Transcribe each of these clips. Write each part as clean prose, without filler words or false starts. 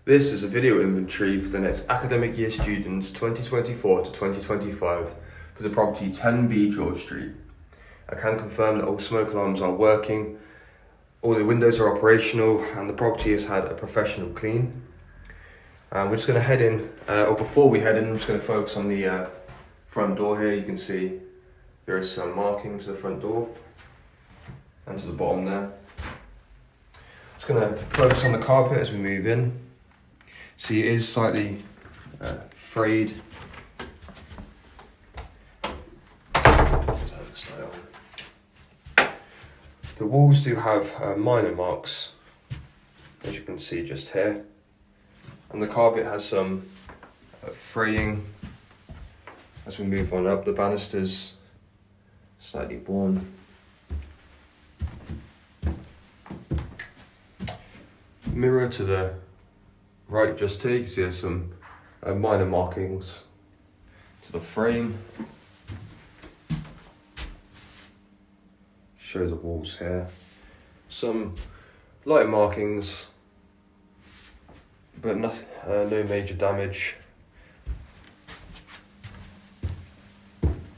This is a video inventory for the next academic year students 2024 to 2025 for the property 10B George Street. I can confirm that all smoke alarms are working, all the windows are operational, and the property has had a professional clean. We're just going to head in, or before we head in, I'm just going to focus on the front door here. You can see there is some marking to the front door and to the bottom there. Just going to focus on the carpet as we move in. See, it is slightly frayed. The walls do have minor marks, as you can see just here. And the carpet has some fraying as we move on up. The banisters slightly worn. Mirror to the right just here, you can see there's some minor markings to the frame. Show the walls here. Some light markings, but no major damage.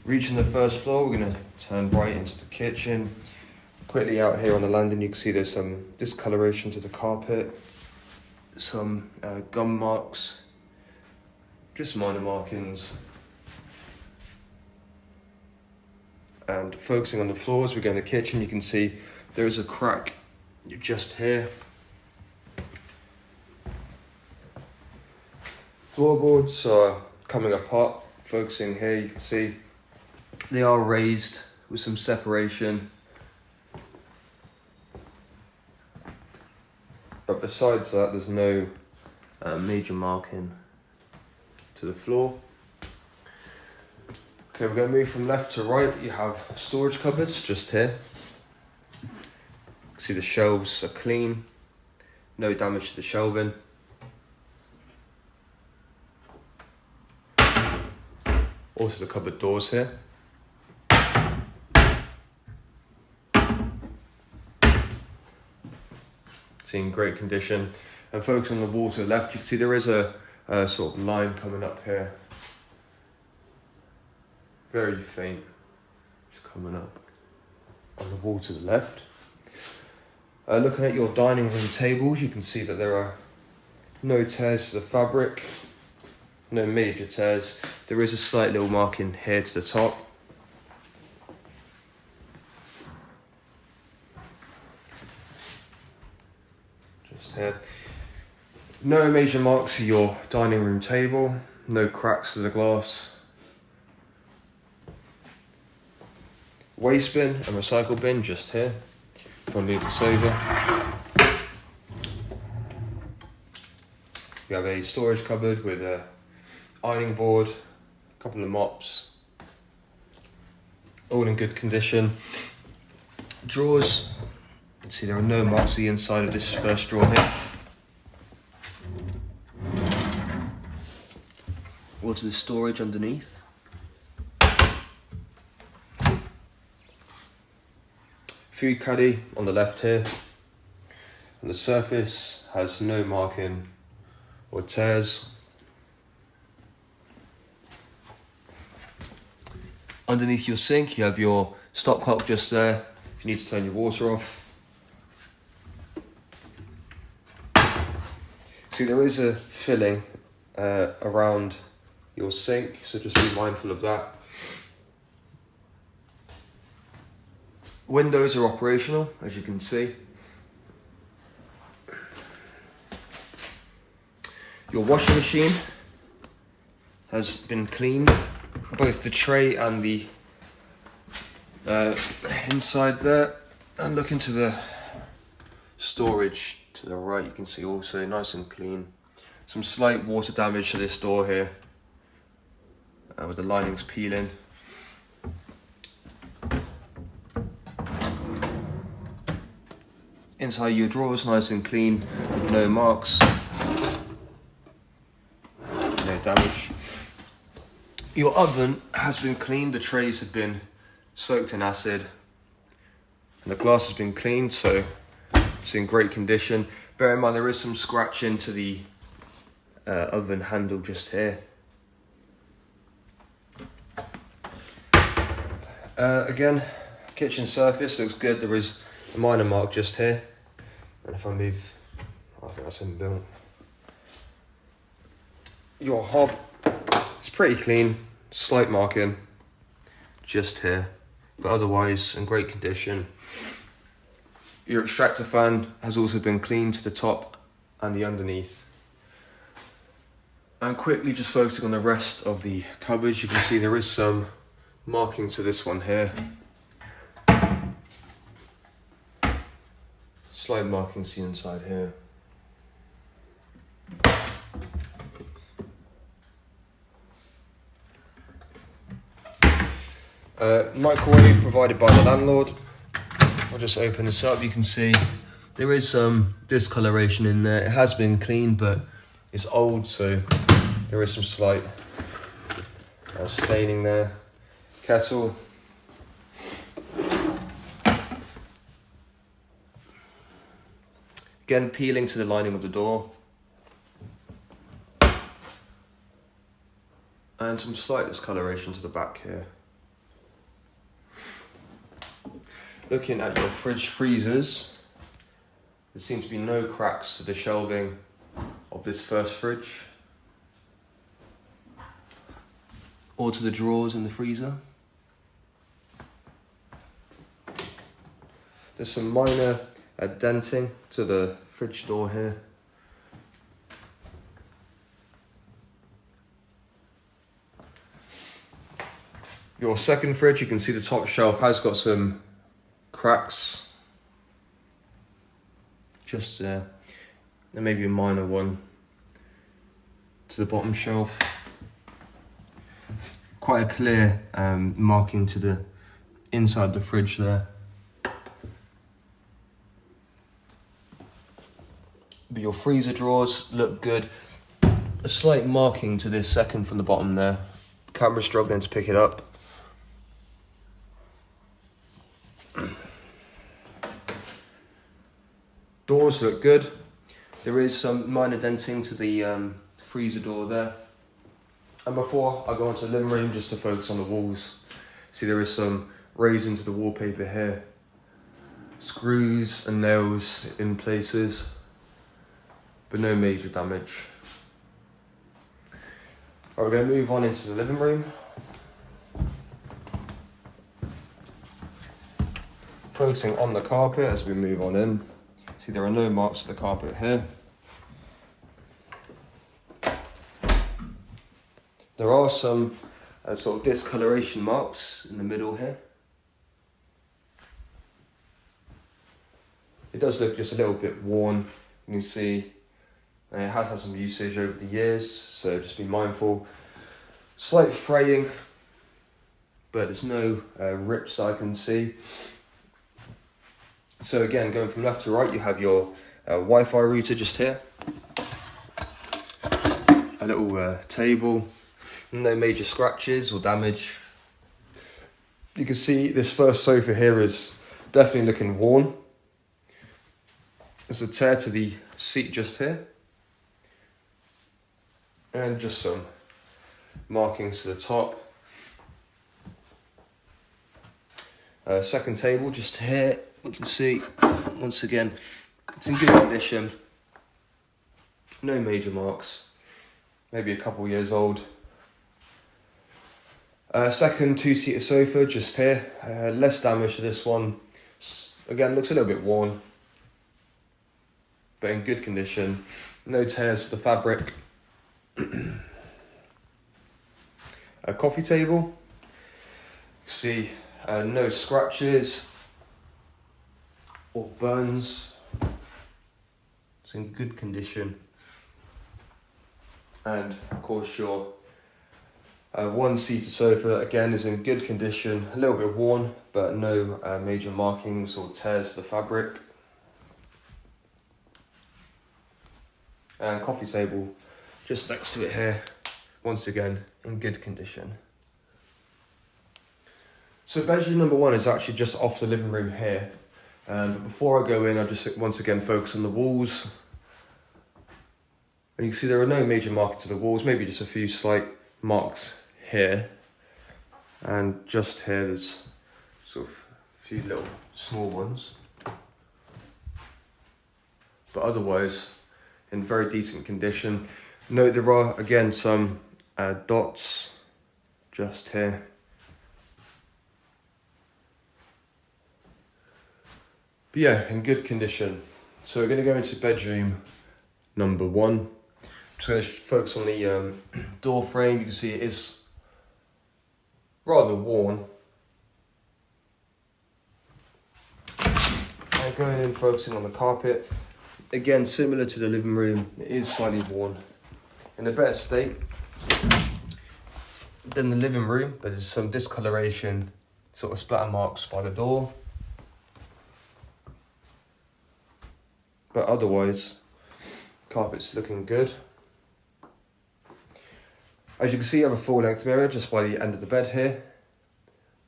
Reaching the first floor, we're going to turn right into the kitchen. Quickly out here on the landing, you can see there's some discoloration to the carpet. Some gum marks, just minor markings. And focusing on the floors, we go in the kitchen, you can see there is a crack just here. Floorboards are coming apart. Focusing here, you can see they are raised with some separation. But besides that, there's no major marking to the floor. Okay, we're going to move from left to right. You have storage cupboards just here. See the shelves are clean, no damage to the shelving. Also the cupboard doors here. In great condition. And focus on the wall to the left, you can see there is a sort of line coming up here. Very faint, just coming up on the wall to the left. Looking at your dining room tables, you can see that there are no tears to the fabric, no major tears. There is a slight little marking here to the top. Here. No major marks to your dining room table, no cracks to the glass. Waste bin and recycle bin just here. If I move this over, we have a storage cupboard with a ironing board, a couple of mops, all in good condition. Drawers. See, there are no marks on the inside of this first drawer here. Or to the storage underneath. Food caddy on the left here. And the surface has no marking or tears. Underneath your sink, you have your stopcock just there. If you need to turn your water off. See, there is a filling around your sink, so just be mindful of that. Windows are operational, as you can see. Your washing machine has been cleaned, both the tray and the inside there. And look into the storage to the right, you can see also nice and clean. Some slight water damage to this door here, with the linings peeling. Inside your drawers, nice and clean, no marks, no damage. Your oven has been cleaned, the trays have been soaked in acid, and the glass has been cleaned, so it's in great condition. Bear in mind there is some scratching to the oven handle just here. Again, kitchen surface looks good. There is a minor mark just here, and if I move, I think that's inbuilt. Your hob, it's pretty clean, slight marking just here, but otherwise in great condition. Your extractor fan has also been cleaned to the top and the underneath. And quickly just focusing on the rest of the cupboards, you can see there is some marking to this one here. Slight marking to the inside here. Microwave provided by the landlord. I'll just open this up. You can see there is some discoloration in there. It has been cleaned, but it's old, so there is some slight staining there. Kettle. Again, peeling to the lining of the door. And some slight discoloration to the back here. Looking at your fridge freezers, there seems to be no cracks to the shelving of this first fridge or to the drawers in the freezer. There's some minor denting to the fridge door here. Your second fridge, you can see the top shelf has got some cracks just there. There may be a minor one to the bottom shelf. Quite a clear marking to the inside the fridge there. But your freezer drawers look good. A slight marking to this second from the bottom there. The camera's struggling to pick it up. Doors look good. There is some minor denting to the freezer door there. And before I go onto the living room, just to focus on the walls, see there is some raising to the wallpaper here. Screws and nails in places, but no major damage. Right, we're going to move on into the living room. Focusing on the carpet as we move on in. See, there are no marks to the carpet here. There are some sort of discoloration marks in the middle here. It does look just a little bit worn. You can see it has had some usage over the years, so just be mindful. Slight fraying, but there's no rips I can see. So again, going from left to right, you have your Wi-Fi router just here. A little table, no major scratches or damage. You can see this first sofa here is definitely looking worn. There's a tear to the seat just here. And just some markings to the top. Second table just here. We can see, once again, it's in good condition. No major marks. Maybe a couple years old. Second two-seater sofa just here. Less damage to this one. Again, looks a little bit worn, but in good condition. No tears to the fabric. A coffee table. See, no scratches or burns. It's in good condition. And of course your one-seater sofa again is in good condition, a little bit worn, but no major markings or tears to the fabric. And coffee table just next to it here, once again in good condition. So bedroom number one is actually just off the living room here. But before I go in, I'll just once again focus on the walls. And you can see there are no major markings to the walls, maybe just a few slight marks here. And just here there's sort of a few little small ones. But otherwise, in very decent condition. Note there are, again, some dots just here. But yeah, in good condition. So we're going to go into bedroom number 1. I'm just going to focus on the door frame. You can see it is rather worn. And going in, focusing on the carpet. Again, similar to the living room, it is slightly worn. In a better state than the living room, but there's some discoloration, sort of splatter marks by the door. But otherwise, carpet's looking good. As you can see, you have a full-length mirror just by the end of the bed here,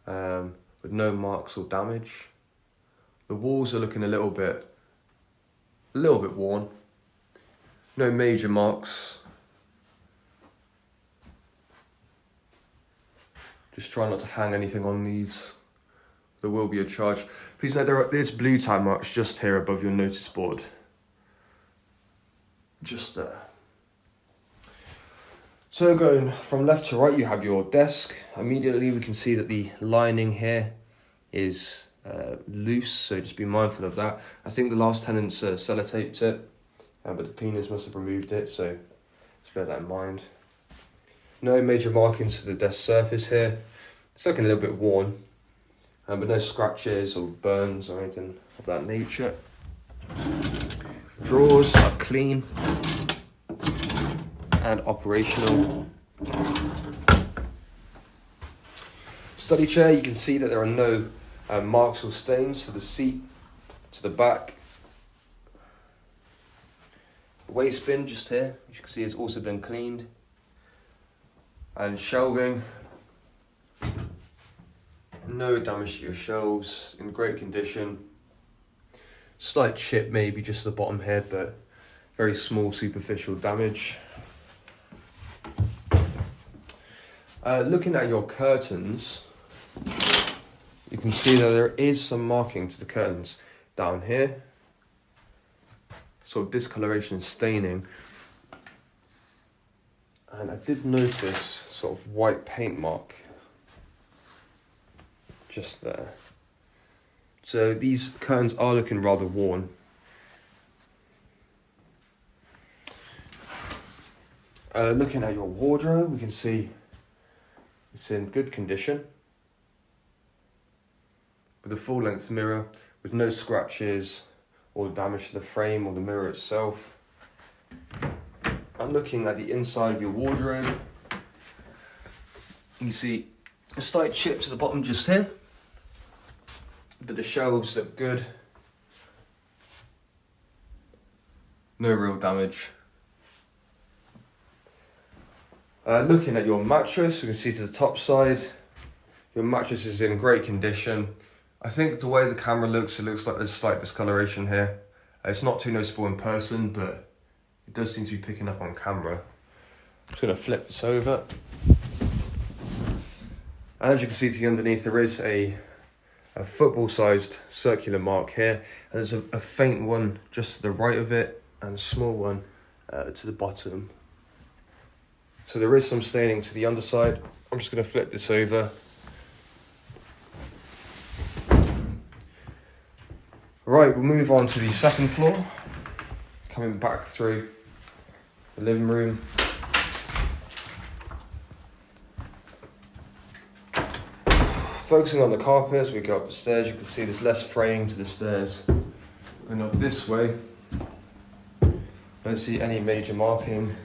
with no marks or damage. The walls are looking a little bit worn. No major marks. Just try not to hang anything on these. There will be a charge. Please note there's blue tag marks just here above your notice board. Just there. So going from left to right, you have your desk. Immediately we can see that the lining here is loose, so just be mindful of that. I think the last tenants sellotaped it, but the cleaners must have removed it, so just bear that in mind. No major markings to the desk surface here. It's looking a little bit worn, but no scratches or burns or anything of that nature. Drawers are clean and operational. Study chair, you can see that there are no marks or stains to the seat, to the back. The waste bin just here, as you can see, has also been cleaned. And shelving, no damage to your shelves, in great condition. Slight chip maybe just at the bottom here, but very small superficial damage. Looking at your curtains, you can see that there is some marking to the curtains down here. Sort of discoloration and staining. And I did notice sort of white paint mark just there. So these curtains are looking rather worn. Looking at your wardrobe, we can see it's in good condition. With a full-length mirror, with no scratches or damage to the frame or the mirror itself. And looking at the inside of your wardrobe, you see a slight chip to the bottom just here, but the shelves look good. No real damage. Looking at your mattress, we can see to the top side, your mattress is in great condition. I think the way the camera looks, it looks like there's slight discoloration here. It's not too noticeable in person, but it does seem to be picking up on camera. I'm just going to flip this over. And as you can see to the underneath, there is a football-sized circular mark here. And there's a faint one just to the right of it, and a small one to the bottom. So there is some staining to the underside. I'm just going to flip this over. Right, we'll move on to the second floor. Coming back through the living room. Focusing on the carpet as we go up the stairs, you can see there's less fraying to the stairs. Going up this way, don't see any major marking.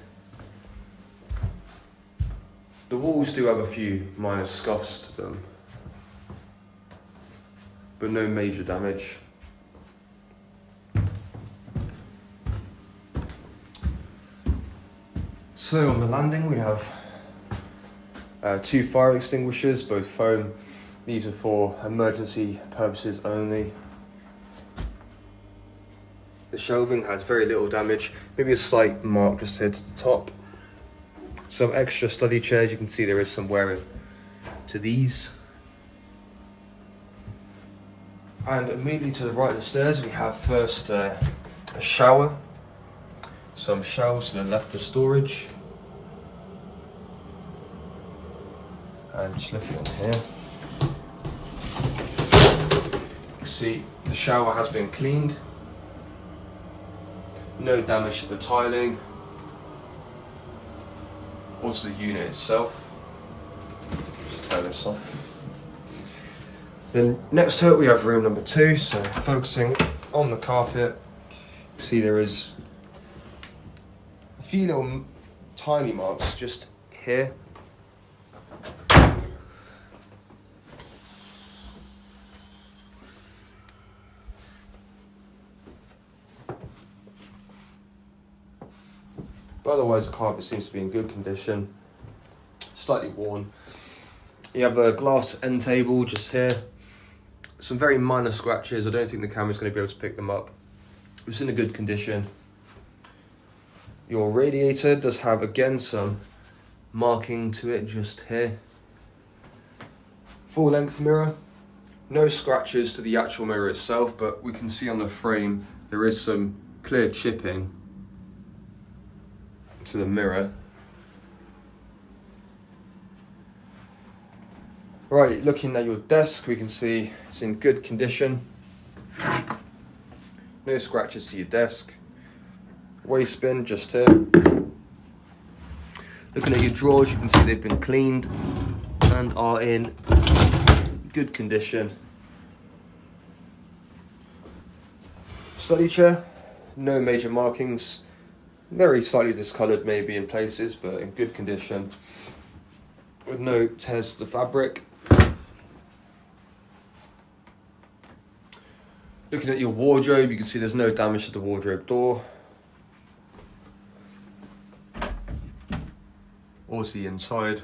The walls do have a few minor scuffs to them, but no major damage. So on the landing we have 2 fire extinguishers, both foam. These are for emergency purposes only. The The shelving has very little damage, maybe a slight mark just here to the top. Some extra study chairs, you can see there is some wearing to these. And immediately to the right of the stairs we have first a shower, some shelves to the left for storage. And just looking in here, you can see the shower has been cleaned. No damage to the tiling or to the unit itself. Just turn this off. Then next to it we have room number 2, so focusing on the carpet, you see there is a few little tiny marks just here. But otherwise the carpet seems to be in good condition, slightly worn. You have a glass end table just here. Some very minor scratches, I don't think the camera's going to be able to pick them up. It's in a good condition. Your radiator does have again some marking to it just here. Full length mirror, no scratches to the actual mirror itself, but we can see on the frame there is some clear chipping to the mirror. Right, looking at your desk, we can see it's in good condition. No scratches to your desk. Waste bin just here. Looking at your drawers, you can see they've been cleaned and are in good condition. Study chair, no major markings. Very slightly discoloured maybe in places, but in good condition. With no tears to the fabric. Looking at your wardrobe, you can see there's no damage to the wardrobe door or to the inside.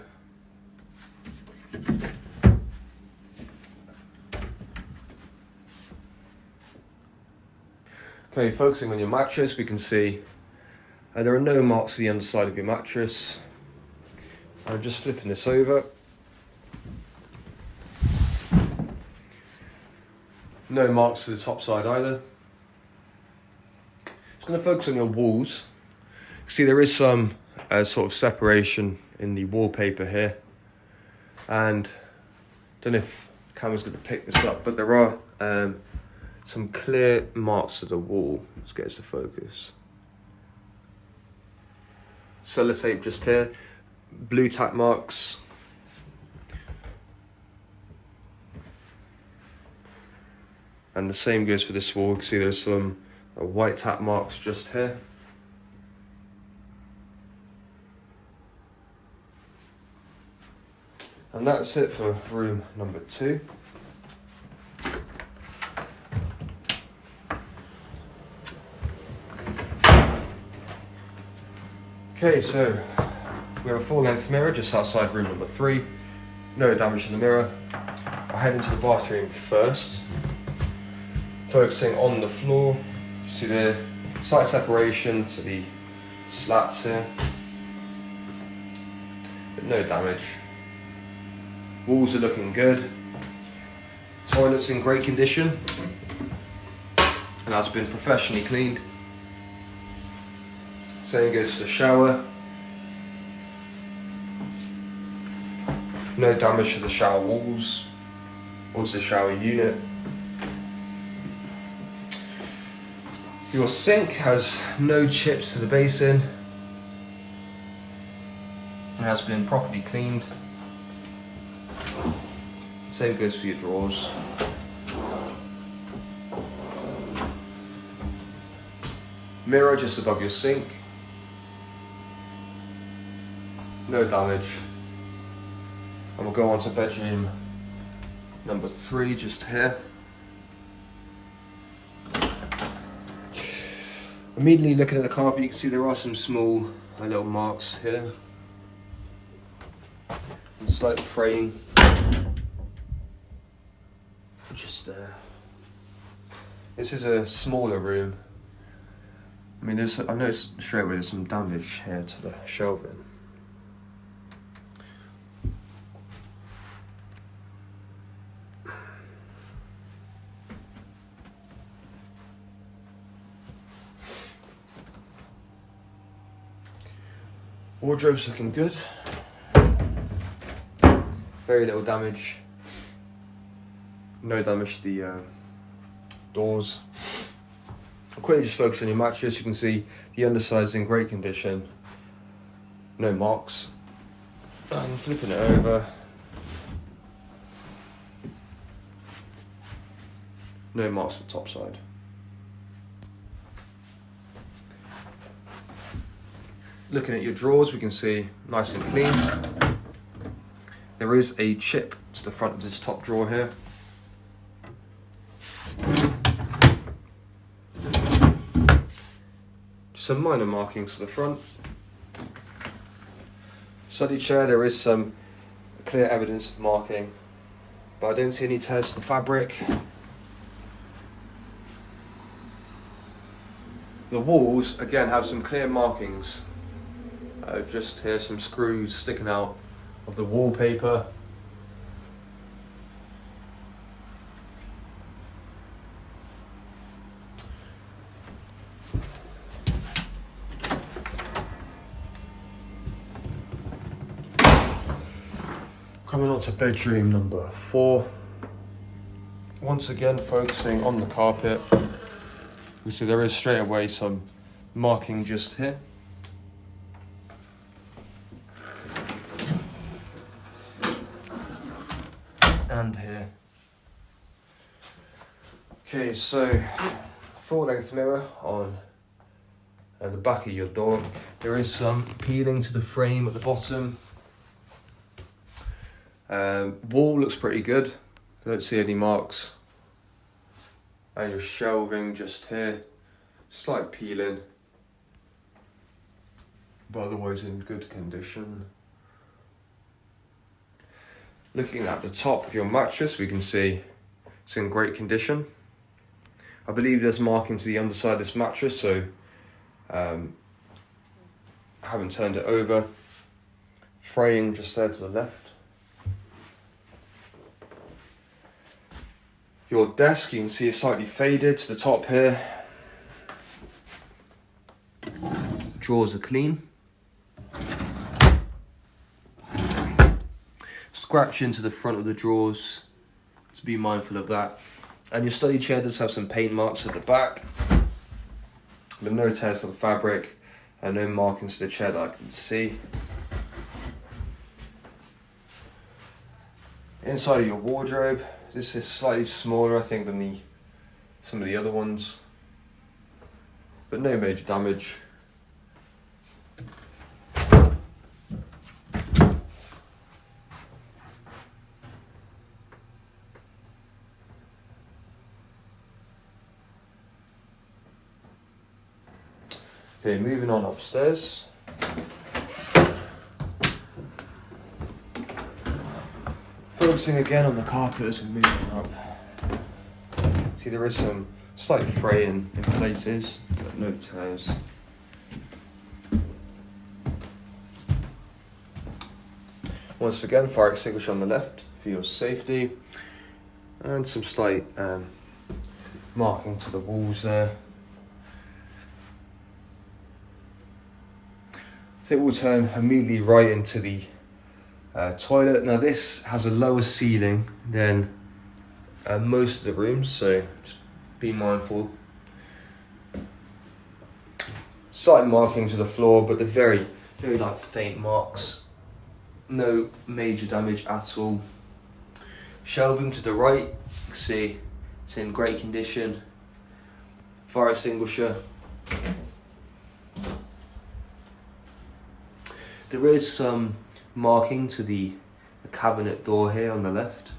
Okay, focusing on your mattress, we can see there are no marks to the underside of your mattress. I'm just flipping this over. No marks to the top side either. Just going to focus on your walls. See, there is some sort of separation in the wallpaper here, and don't know if the camera's going to pick this up, but there are some clear marks to the wall. Let's get us to focus. Sellotape just here, blue tack marks. And the same goes for this wall. You can see there's some white tack marks just here. And that's it for room number 2. Okay, so we have a full length mirror just outside room number 3. No damage to the mirror. I'll head into the bathroom first. Focusing on the floor, you see the slight separation to the slats here, but no damage. Walls are looking good. Toilet's in great condition and has been professionally cleaned. Same goes for the shower. No damage to the shower walls or to the shower unit. Your sink has no chips to the basin. It has been properly cleaned. Same goes for your drawers. Mirror just above your sink. No damage. And we'll go on to bedroom number 3 just here. Immediately looking at the carpet, you can see there are some small little marks here. And slight fraying. Just there. This is a smaller room. I mean, I noticed straight away there's some damage here to the shelving. Wardrobe's looking good. Very little damage. No damage to the doors. I'll quickly just focus on your mattress. You can see the underside's in great condition. No marks. And flipping it over. No marks on the top side. Looking at your drawers, we can see nice and clean. There is a chip to the front of this top drawer here. Some minor markings to the front. Study chair, there is some clear evidence of marking, but I don't see any tears to the fabric. The walls, again, have some clear markings. Just here, some screws sticking out of the wallpaper. Coming on to bedroom number 4. Once again, focusing on the carpet. We see there is straight away some marking just here. And here. Okay, so full length mirror on the back of your door. There is some peeling to the frame at the bottom. Wall looks pretty good. I don't see any marks. And your shelving just here, slight peeling, but otherwise in good condition. Looking at the top of your mattress, we can see it's in great condition. I believe there's marking to the underside of this mattress, so I haven't turned it over. Fraying just there to the left. Your desk, you can see it's slightly faded to the top here. Drawers are clean. Scratch into the front of the drawers, so be mindful of that. And your study chair does have some paint marks at the back, but no tears on the fabric and no markings to the chair that I can see. Inside of your wardrobe, this is slightly smaller, I think, than some of the other ones, but no major damage. Okay, moving on upstairs. Focusing again on the carpet as we're moving up. See, there is some slight fraying in places, but no tears. Once again, fire extinguisher on the left for your safety, and some slight marking to the walls there. So it will turn immediately right into the toilet. Now this has a lower ceiling than most of the rooms, so just be mindful. Slight marking to the floor, but they're very, very like faint marks. No major damage at all. Shelving to the right, you can see it's in great condition. Fire extinguisher. There is some marking to the cabinet door here on the left.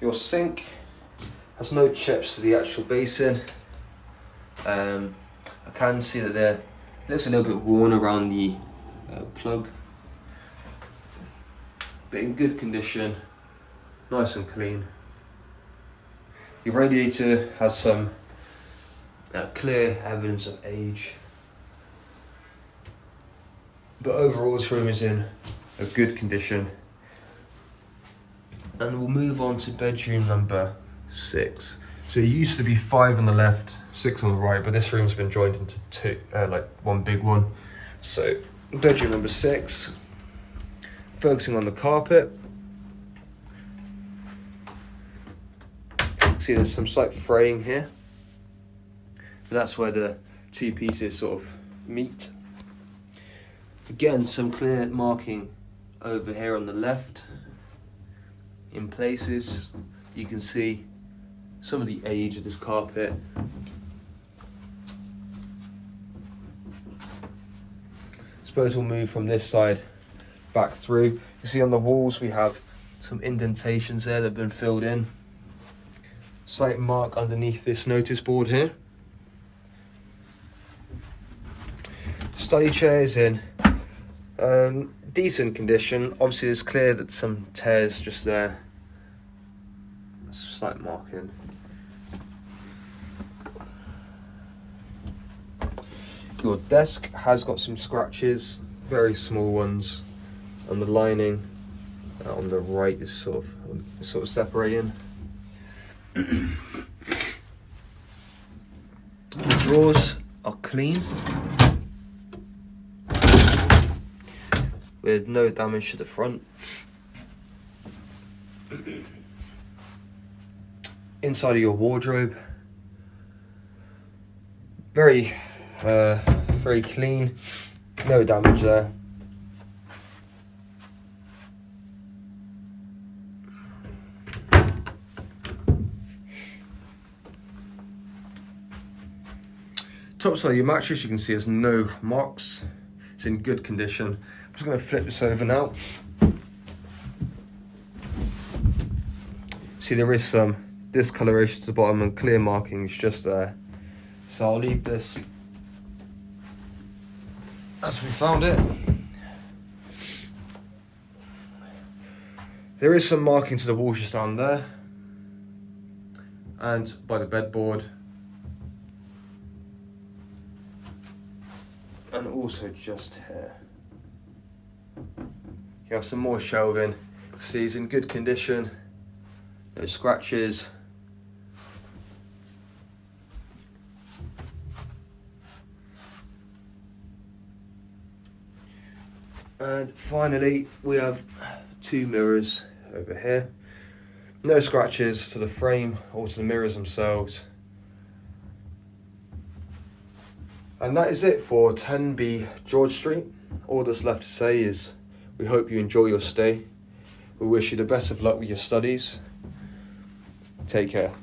Your sink has no chips to the actual basin. I can see that there looks a little bit worn around the plug, but in good condition, nice and clean. Your radiator has some clear evidence of age, but overall this room is in a good condition. And we'll move on to bedroom number 6. So it used to be 5 on the left, 6 on the right, but this room's been joined into 2, like one big one. So bedroom number 6, focusing on the carpet. See, there's some slight fraying here. And that's where the 2 pieces sort of meet. Again, some clear marking over here on the left. In places, you can see some of the age of this carpet. Suppose we'll move from this side back through. You see on the walls we have some indentations there that have been filled in. Slight mark underneath this notice board here. Study chair is in decent condition. Obviously it's clear that some tears just there. Slight marking. Your desk has got some scratches, very small ones, and the lining on the right is sort of separating. The drawers are clean, with no damage to the front. Inside of your wardrobe, very clean, no damage there. Top side of your mattress, you can see there's no marks. It's in good condition. I'm just going to flip this over now. See, there is some discoloration to the bottom and clear markings just there. So I'll leave this as we found it. There is some marking to the walls just down there and by the bedboard, and also just here. You have some more shelving. See, it's in good condition, no scratches. And finally, we have 2 mirrors over here. No scratches to the frame or to the mirrors themselves. And that is it for 10B George Street. All that's left to say is we hope you enjoy your stay. We wish you the best of luck with your studies. Take care.